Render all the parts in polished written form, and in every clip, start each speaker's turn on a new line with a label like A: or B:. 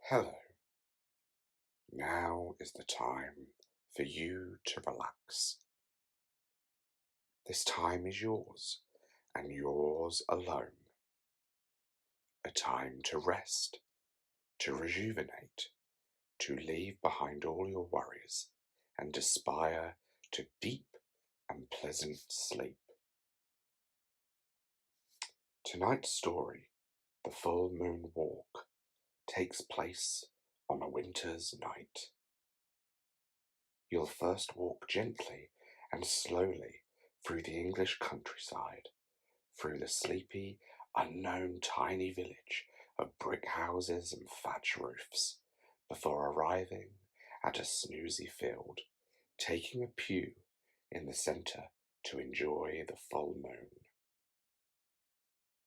A: Hello, now is the time for you to relax. This time is yours and yours alone. A time to rest, to rejuvenate, to leave behind all your worries and aspire to deep and pleasant sleep. Tonight's story, The Full Moon Walk, takes place on a winter's night. You'll first walk gently and slowly through the English countryside, through the sleepy, unknown tiny village of brick houses and thatch roofs, before arriving at a snoozy field, taking a pew in the centre to enjoy the full moon.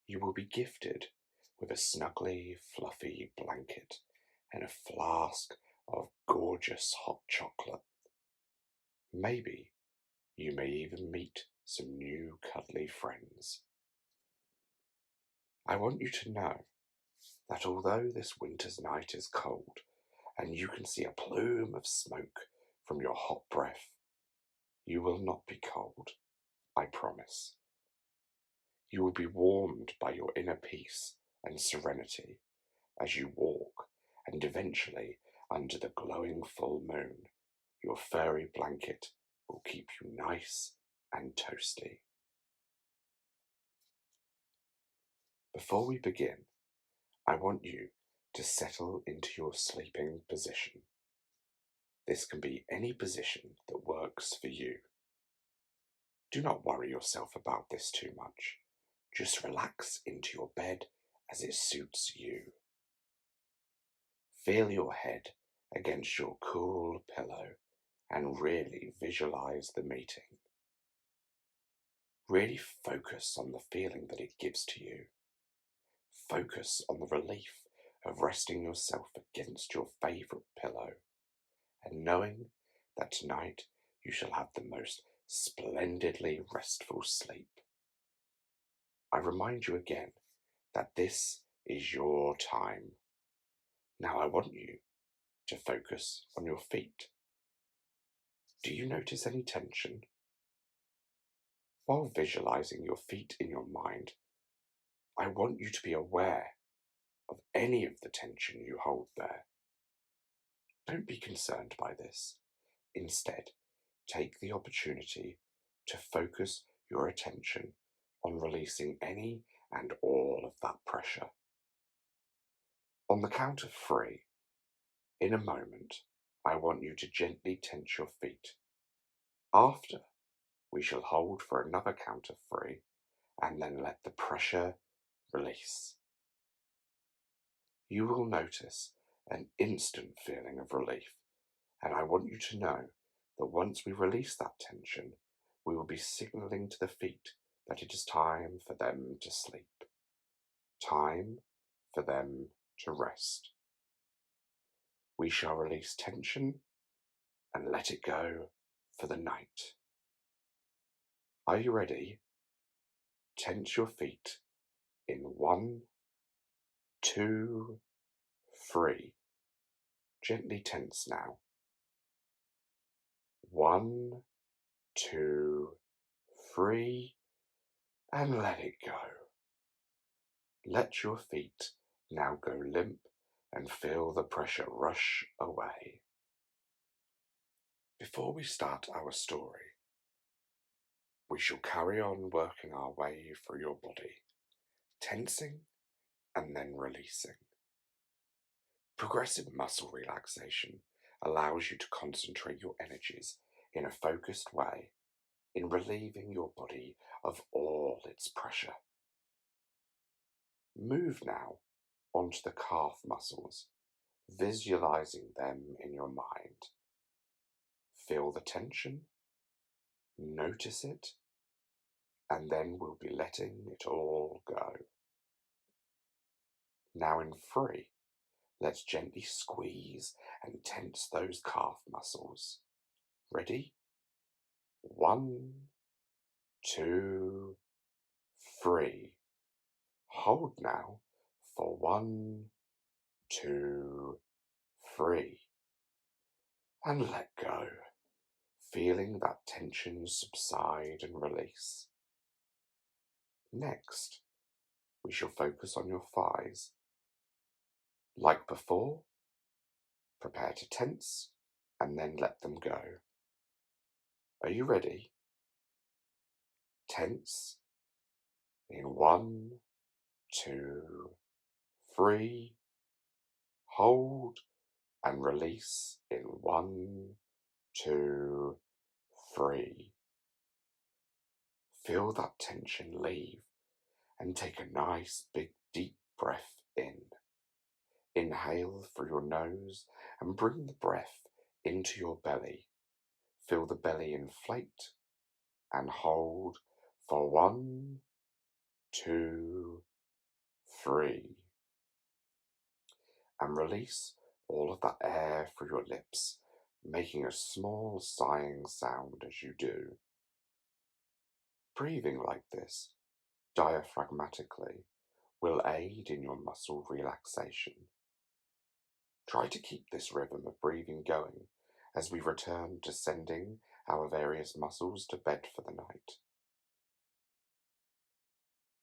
A: You will be gifted with a snuggly, fluffy blanket and a flask of gorgeous hot chocolate. Maybe you may even meet some new cuddly friends. I want you to know that although this winter's night is cold and you can see a plume of smoke from your hot breath, you will not be cold, I promise. You will be warmed by your inner peace and serenity as you walk, and eventually, under the glowing full moon, your furry blanket will keep you nice and toasty. Before we begin, I want you to settle into your sleeping position. This can be any position that works for you. Do not worry yourself about this too much. Just relax into your bed as it suits you. Feel your head against your cool pillow and really visualize the meeting. Really focus on the feeling that it gives to you. Focus on the relief of resting yourself against your favorite pillow and knowing that tonight you shall have the most splendidly restful sleep. I remind you again that this is your time. Now I want you to focus on your feet. Do you notice any tension? While visualizing your feet in your mind, I want you to be aware of any of the tension you hold there. Don't be concerned by this. Instead, take the opportunity to focus your attention on releasing any and all of that pressure. On the count of 3, in a moment, I want you to gently tense your feet. After, we shall hold for another count of 3 and then let the pressure release. You will notice an instant feeling of relief, and I want you to know that once we release that tension, we will be signaling to the feet that it is time for them to sleep, time for them to rest. We shall release tension and let it go for the night. Are you ready? Tense your feet in 1, 2, 3. Gently tense now. 1, 2, 3, and let it go. Let your feet now go limp and feel the pressure rush away. Before we start our story, we shall carry on working our way through your body, tensing and then releasing. Progressive muscle relaxation allows you to concentrate your energies in a focused way in relieving your body of all its pressure. Move now onto the calf muscles, visualizing them in your mind. Feel the tension, notice it, and then we'll be letting it all go. Now in 3, let's gently squeeze and tense those calf muscles. Ready? 1, 2, 3. Hold now for 1, 2, free, and let go, feeling that tension subside and release. Next, we shall focus on your thighs. Like before, prepare to tense and then let them go. Are you ready? Tense in 1, 2, 3. Hold and release in 1, 2, 3. Feel that tension leave and take a nice big deep breath in. Inhale through your nose and bring the breath into your belly. Feel the belly inflate and hold for 1, 2, 3. And release all of that air through your lips, making a small sighing sound as you do. Breathing like this, diaphragmatically, will aid in your muscle relaxation. Try to keep this rhythm of breathing going as we return to sending our various muscles to bed for the night.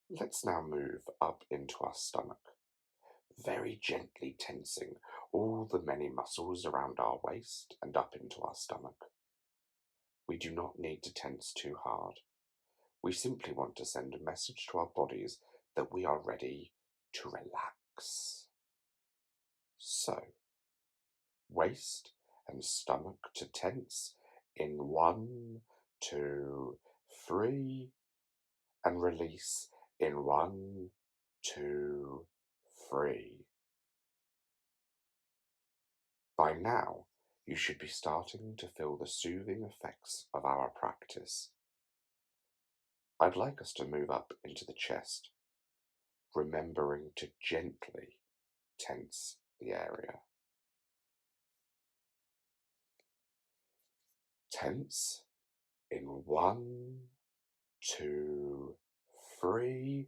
A: Let's now move up into our stomach, very gently tensing all the many muscles around our waist and up into our stomach. We do not need to tense too hard. We simply want to send a message to our bodies that we are ready to relax. So, waist and stomach to tense in 1, 2, 3, and release in 1, 2, 3. By now, you should be starting to feel the soothing effects of our practice. I'd like us to move up into the chest, remembering to gently tense the area. Tense in 1, 2, 3,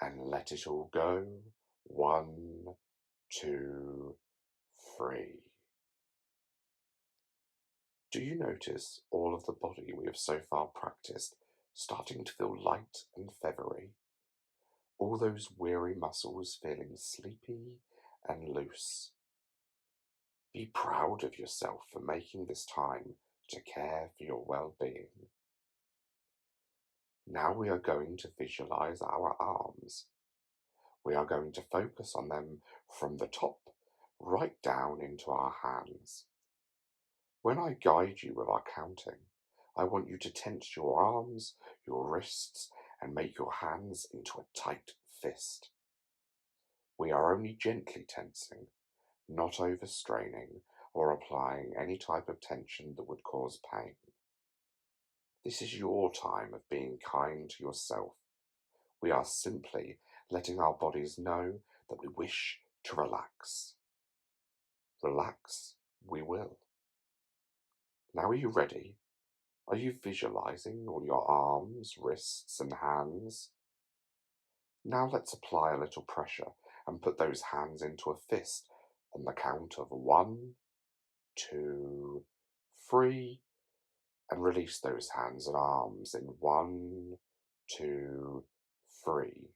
A: and let it all go. 1, 2, 3. Do you notice all of the body we have so far practiced starting to feel light and feathery? All those weary muscles feeling sleepy and loose. Be proud of yourself for making this time to care for your well-being. Now we are going to visualize our arms. We are going to focus on them from the top right down into our hands. When I guide you with our counting, I want you to tense your arms, your wrists, and make your hands into a tight fist. We are only gently tensing, not overstraining or applying any type of tension that would cause pain. This is your time of being kind to yourself. We are simply letting our bodies know that we wish to relax. Relax we will. Now are you ready? Are you visualizing all your arms, wrists and hands? Now let's apply a little pressure and put those hands into a fist on the count of 1, 2, 3, and release those hands and arms in 1, 2, 3.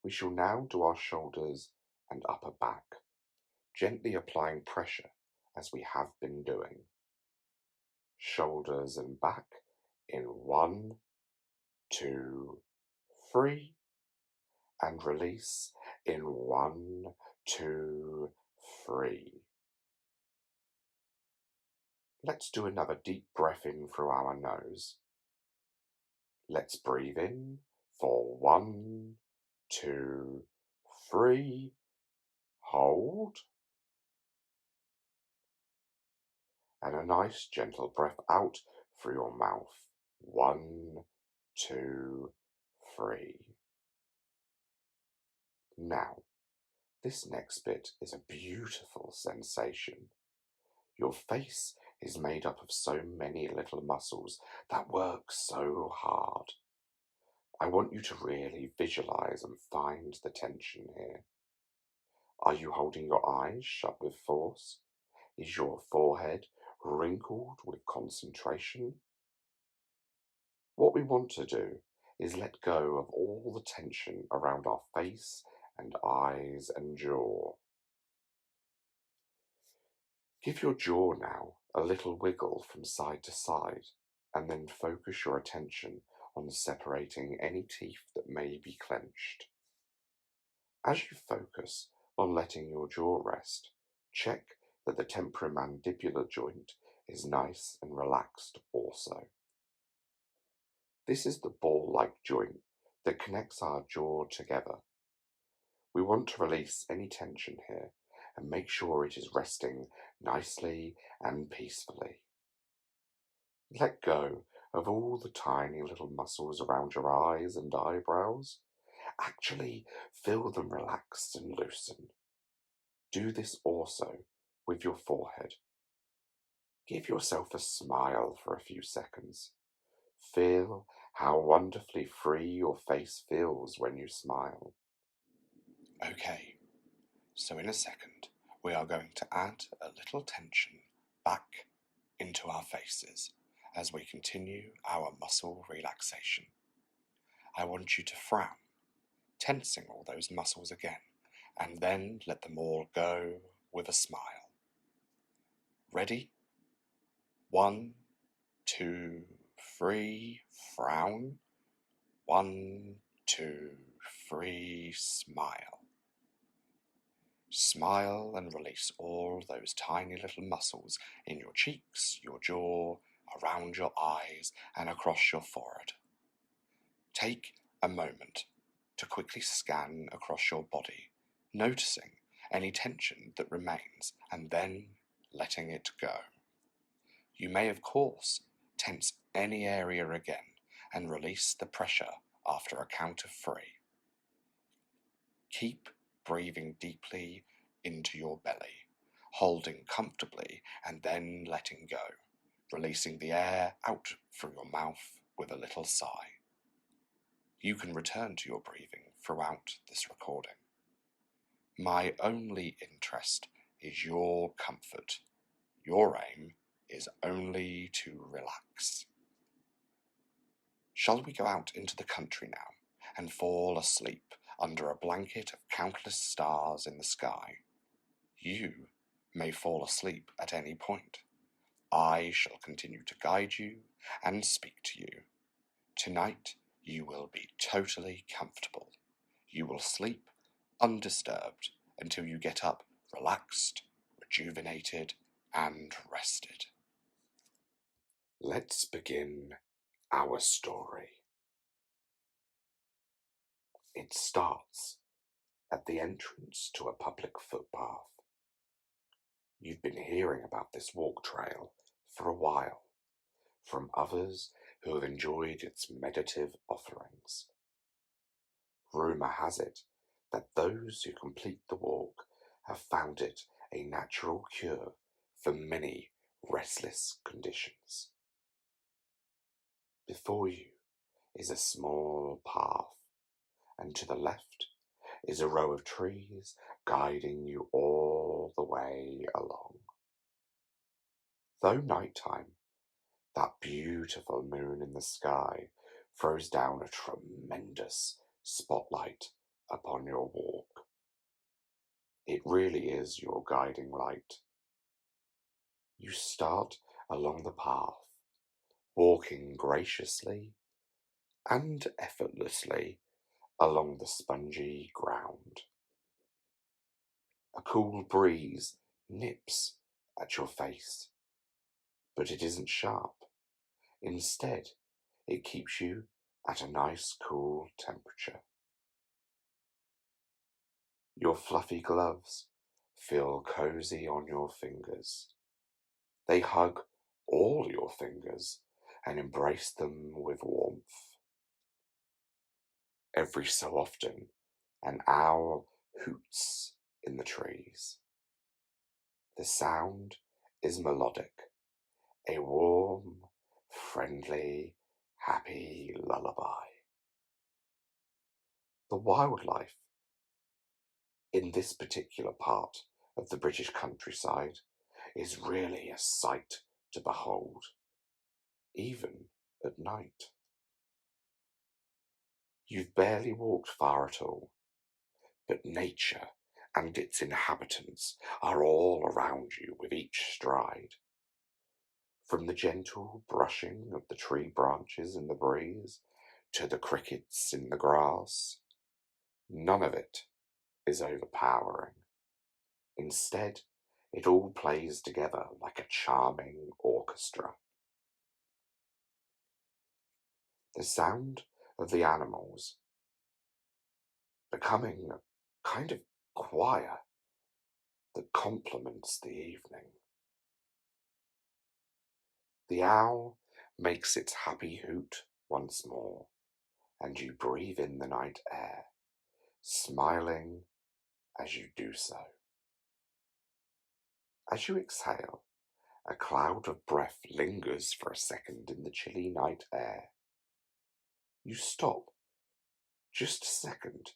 A: We shall now do our shoulders and upper back, gently applying pressure as we have been doing. Shoulders and back in 1, 2, 3, and release in 1, 2, 3. Let's do another deep breath in through our nose. Let's breathe in for 1, 2, 3. Hold. And a nice gentle breath out through your mouth. 1, 2, 3. Now, this next bit is a beautiful sensation. Your face is made up of so many little muscles that work so hard. I want you to really visualize and find the tension here. Are you holding your eyes shut with force? Is your forehead wrinkled with concentration? What we want to do is let go of all the tension around our face and eyes and jaw. Give your jaw now a little wiggle from side to side, and then focus your attention on separating any teeth that may be clenched. As you focus on letting your jaw rest, check that the temporomandibular joint is nice and relaxed also. This is the ball-like joint that connects our jaw together. We want to release any tension here and make sure it is resting nicely and peacefully. Let go of all the tiny little muscles around your eyes and eyebrows. Actually feel them relax and loosen. Do this also with your forehead. Give yourself a smile for a few seconds. Feel how wonderfully free your face feels when you smile. Okay, so in a second we are going to add a little tension back into our faces as we continue our muscle relaxation. I want you to frown, tensing all those muscles again, and then let them all go with a smile. Ready? 1, 2, 3, frown. 1, 2, 3, smile. Smile and release all those tiny little muscles in your cheeks, your jaw, around your eyes, and across your forehead. Take a moment to quickly scan across your body, noticing any tension that remains and then letting it go. You may, of course, tense any area again and release the pressure after a count of 3. Keep breathing deeply into your belly, holding comfortably and then letting go, releasing the air out through your mouth with a little sigh. You can return to your breathing throughout this recording. My only interest is your comfort. Your aim is only to relax. Shall we go out into the country now and fall asleep under a blanket of countless stars in the sky? You may fall asleep at any point. I shall continue to guide you and speak to you. Tonight you will be totally comfortable. You will sleep undisturbed until you get up relaxed, rejuvenated, and rested. Let's begin our story. It starts at the entrance to a public footpath. You've been hearing about this walk trail for a while from others who have enjoyed its meditative offerings. Rumour has it that those who complete the walk have found it a natural cure for many restless conditions. Before you is a small path, and to the left is a row of trees guiding you all the way along. Though nighttime, that beautiful moon in the sky throws down a tremendous spotlight upon your walk. It really is your guiding light. You start along the path, walking graciously and effortlessly along the spongy ground. A cool breeze nips at your face, but it isn't sharp. Instead, it keeps you at a nice cool temperature. Your fluffy gloves feel cozy on your fingers. They hug all your fingers and embrace them with warmth. Every so often, an owl hoots in the trees. The sound is melodic, a warm, friendly, happy lullaby. The wildlife in this particular part of the British countryside is really a sight to behold, even at night. You've barely walked far at all, but nature and its inhabitants are all around you with each stride. From the gentle brushing of the tree branches in the breeze to the crickets in the grass, none of it is overpowering. Instead, it all plays together like a charming orchestra. The sound of the animals becoming a kind of choir that complements the evening. The owl makes its happy hoot once more, and you breathe in the night air, smiling as you do so. As you exhale, a cloud of breath lingers for a second in the chilly night air. You stop just a second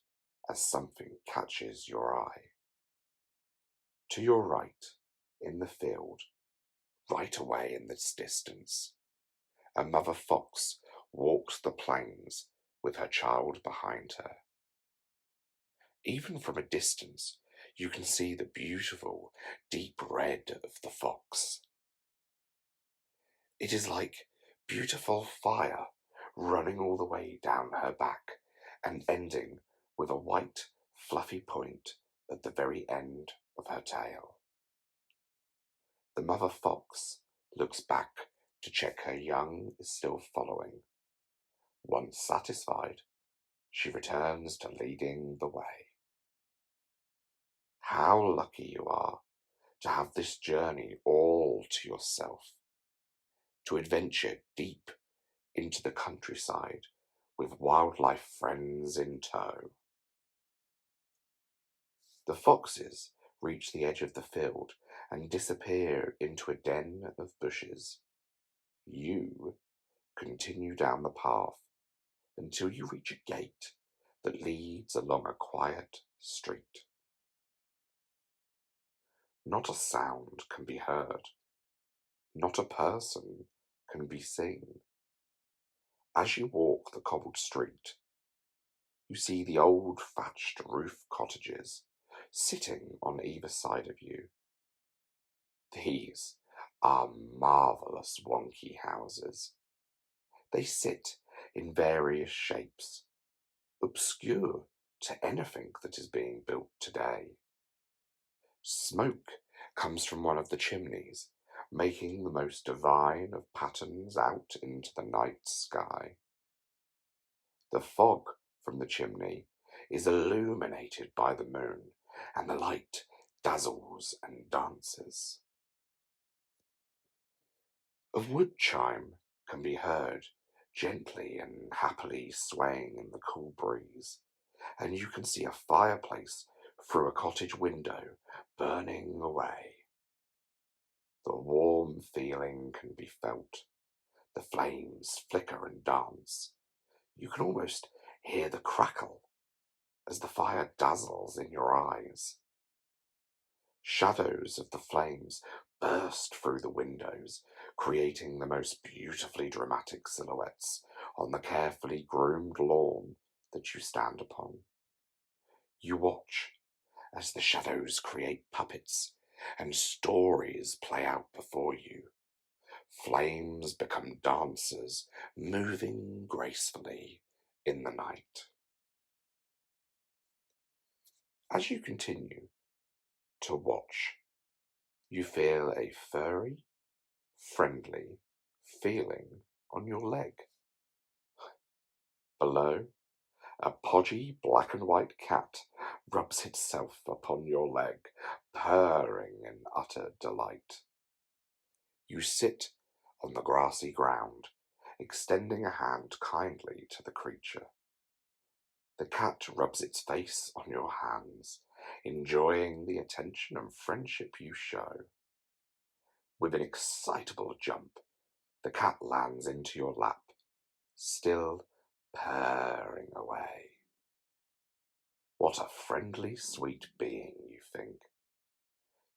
A: as something catches your eye. To your right, in the field, right away in the distance, a mother fox walks the plains with her child behind her. Even from a distance, you can see the beautiful, deep red of the fox. It is like beautiful fire running all the way down her back and ending with a white, fluffy point at the very end of her tail. The mother fox looks back to check her young is still following. Once satisfied, she returns to leading the way. How lucky you are to have this journey all to yourself, to adventure deep into the countryside with wildlife friends in tow. The foxes reach the edge of the field and disappear into a den of bushes. You continue down the path until you reach a gate that leads along a quiet street. Not a sound can be heard. Not a person can be seen. As you walk the cobbled street, you see the old thatched roof cottages sitting on either side of you. These are marvellous wonky houses. They sit in various shapes, obscure to anything that is being built today. Smoke comes from one of the chimneys, making the most divine of patterns out into the night sky. The fog from the chimney is illuminated by the moon, and the light dazzles and dances. A wood chime can be heard, gently and happily swaying in the cool breeze, and you can see a fireplace through a cottage window burning away. The warm feeling can be felt. The flames flicker and dance. You can almost hear the crackle as the fire dazzles in your eyes. Shadows of the flames burst through the windows, creating the most beautifully dramatic silhouettes on the carefully groomed lawn that you stand upon. You watch as the shadows create puppets and stories play out before you. Flames become dancers, moving gracefully in the night. As you continue to watch, you feel a furry, friendly feeling on your leg. Below, a podgy black and white cat rubs itself upon your leg, purring in utter delight. You sit on the grassy ground, extending a hand kindly to the creature. The cat rubs its face on your hands, enjoying the attention and friendship you show. With an excitable jump, the cat lands into your lap, still purring away. What What a friendly, sweet being, you think.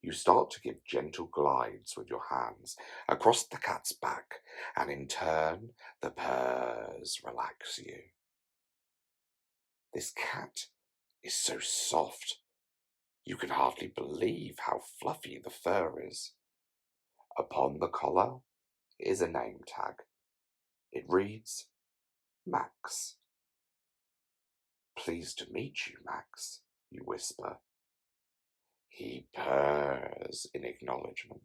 A: You start to give gentle glides with your hands across the cat's back, and in turn, the purrs relax you. This cat is so soft, you can hardly believe how fluffy the fur is. Upon the collar is a name tag. It reads, Max. Pleased to meet you, Max, you whisper. He purrs in acknowledgement.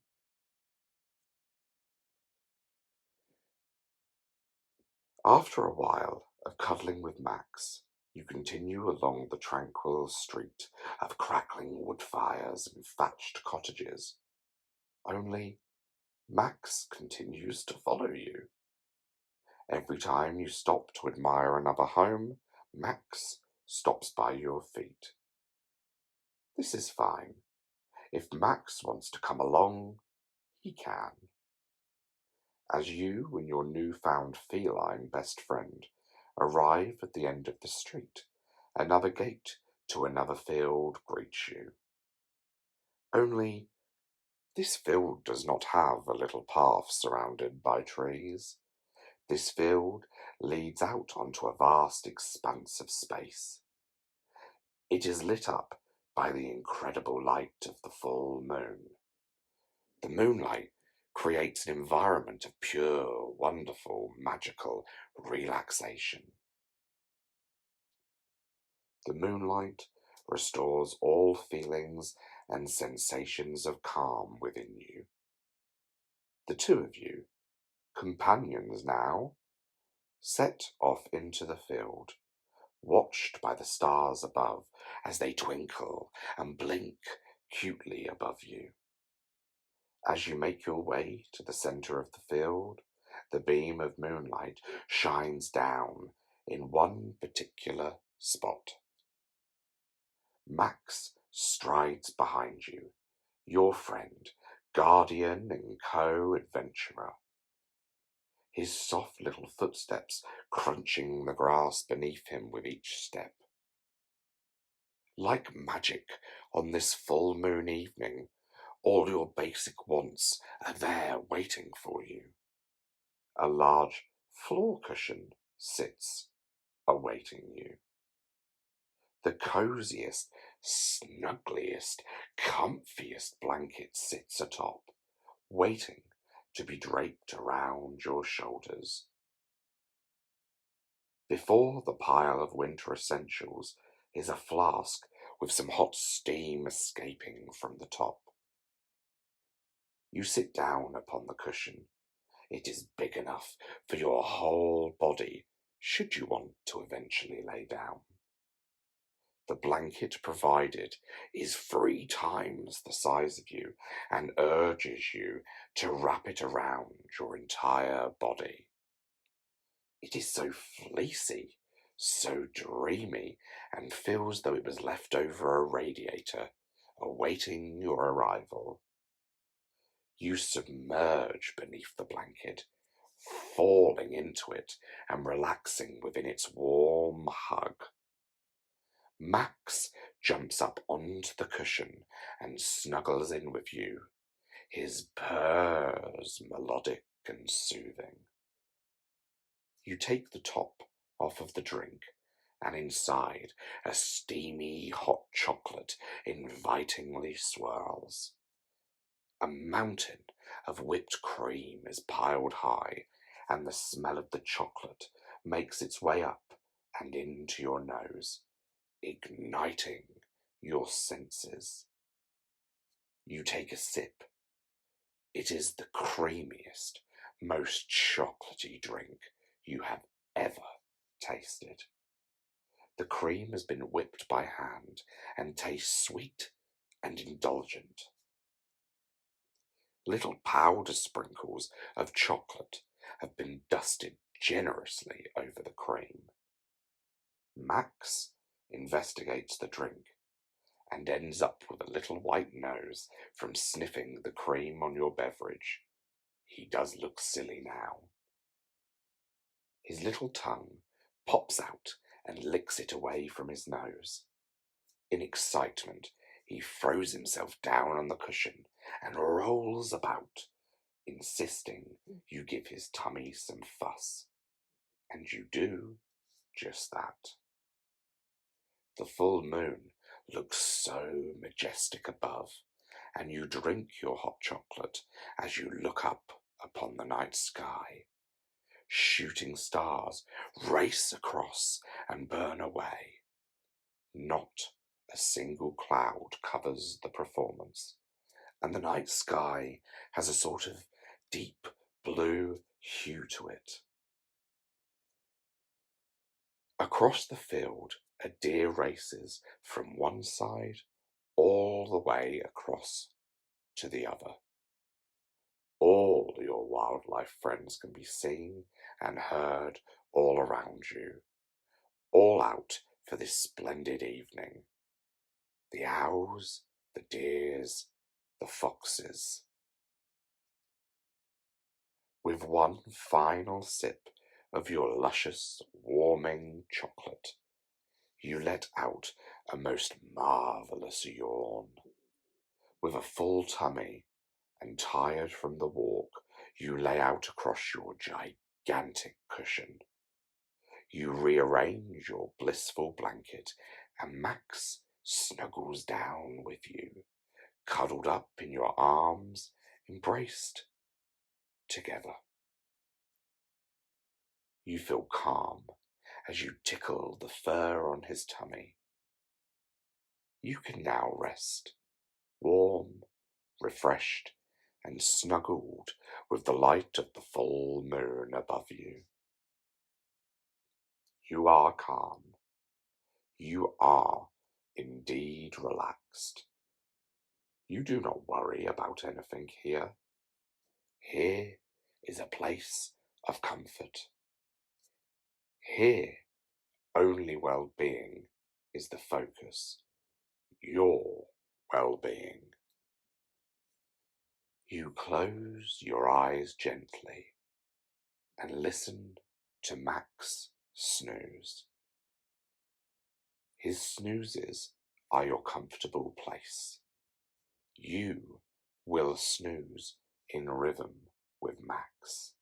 A: After a while of cuddling with Max, you continue along the tranquil street of crackling wood fires and thatched cottages. Only Max continues to follow you. Every time you stop to admire another home, Max stops by your feet. This is fine. If Max wants to come along, he can. As you and your newfound feline best friend arrive at the end of the street, another gate to another field greets you. Only this field does not have a little path surrounded by trees. This field leads out onto a vast expanse of space. It is lit up by the incredible light of the full moon. The moonlight creates an environment of pure, wonderful, magical relaxation. The moonlight restores all feelings and sensations of calm within you. The two of you, companions now, set off into the field, watched by the stars above as they twinkle and blink cutely above you. As you make your way to the center of the field, the beam of moonlight shines down in one particular spot. Max strides behind you, your friend, guardian and co-adventurer, his soft little footsteps crunching the grass beneath him with each step. Like magic, on this full moon evening, all your basic wants are there waiting for you. A large floor cushion sits awaiting you. The coziest, snuggliest, comfiest blanket sits atop, waiting to be draped around your shoulders. Before the pile of winter essentials is a flask with some hot steam escaping from the top. You sit down upon the cushion. It is big enough for your whole body, should you want to eventually lay down. The blanket provided is 3 times the size of you and urges you to wrap it around your entire body. It is so fleecy, so dreamy, and feels though it was left over a radiator, awaiting your arrival. You submerge beneath the blanket, falling into it and relaxing within its warm hug. Max jumps up onto the cushion and snuggles in with you, his purrs melodic and soothing. You take the top off of the drink, and inside a steamy hot chocolate invitingly swirls. A mountain of whipped cream is piled high, and the smell of the chocolate makes its way up and into your nose, igniting your senses. You take a sip. It is the creamiest, most chocolatey drink you have ever tasted. The cream has been whipped by hand and tastes sweet and indulgent. Little powder sprinkles of chocolate have been dusted generously over the cream. Max investigates the drink and ends up with a little white nose from sniffing the cream on your beverage. He does look silly now. His little tongue pops out and licks it away from his nose. In excitement, he throws himself down on the cushion and rolls about, insisting you give his tummy some fuss. And you do just that. The full moon looks so majestic above, and you drink your hot chocolate as you look up upon the night sky. Shooting stars race across and burn away. Not a single cloud covers the performance, and the night sky has a sort of deep blue hue to it. Across the field, a deer races from one side all the way across to the other. All your wildlife friends can be seen and heard all around you, all out for this splendid evening. The owls, the deers, the foxes. With one final sip of your luscious, warming chocolate, you let out a most marvellous yawn. With a full tummy and tired from the walk, you lay out across your gigantic cushion. You rearrange your blissful blanket, and Max snuggles down with you, cuddled up in your arms, embraced together. You feel calm as you tickle the fur on his tummy. You can now rest, warm, refreshed, and snuggled with the light of the full moon above you. You are calm. You are indeed relaxed. You do not worry about anything here. Here is a place of comfort. Here, only well-being is the focus. Your well-being. You close your eyes gently and listen to Max snooze. His snoozes are your comfortable place. You will snooze in rhythm with Max.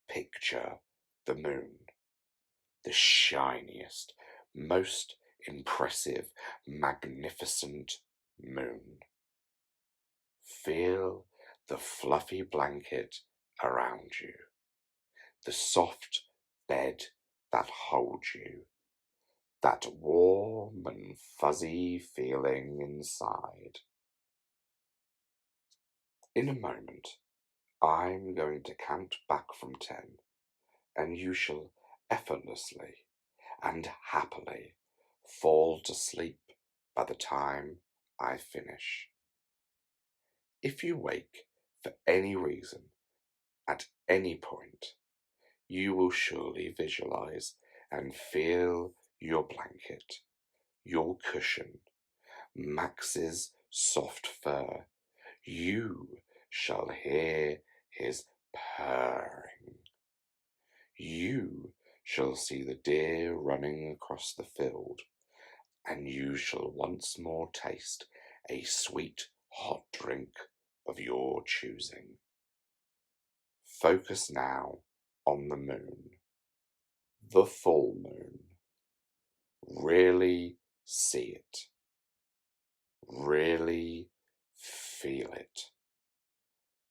A: Picture the moon, the shiniest, most impressive, magnificent moon. Feel the fluffy blanket around you, the soft bed that holds you, that warm and fuzzy feeling inside. In a moment, I'm going to count back from 10, and you shall effortlessly and happily fall to sleep by the time I finish. If you wake for any reason at any point, you will surely visualize and feel your blanket, your cushion, Max's soft fur. You shall hear his purring. You shall see the deer running across the field, and you shall once more taste a sweet hot drink of your choosing. Focus now on the moon, the full moon. Really see it. Really feel it.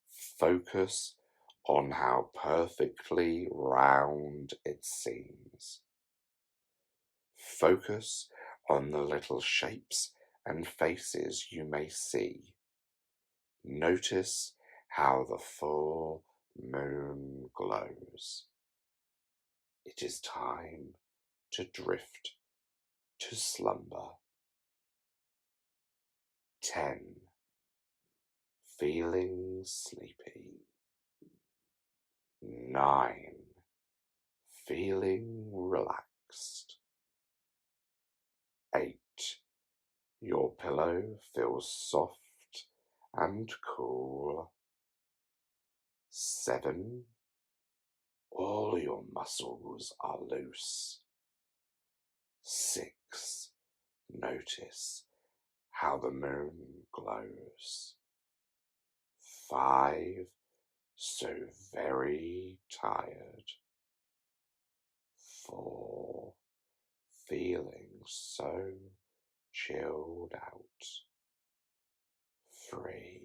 A: Focus on how perfectly round it seems. Focus on the little shapes and faces you may see. Notice how the full moon glows. It is time to drift to slumber. 10. Feeling sleepy. 9. Feeling relaxed. 8. Your pillow feels soft and cool. 7. All your muscles are loose. 6. Notice how the moon glows. 5, so very tired. 4, feeling so chilled out. 3,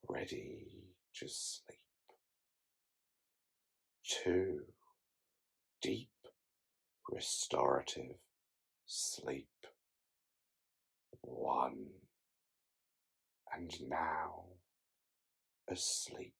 A: ready to sleep. 2, deep restorative sleep. 1, and now asleep.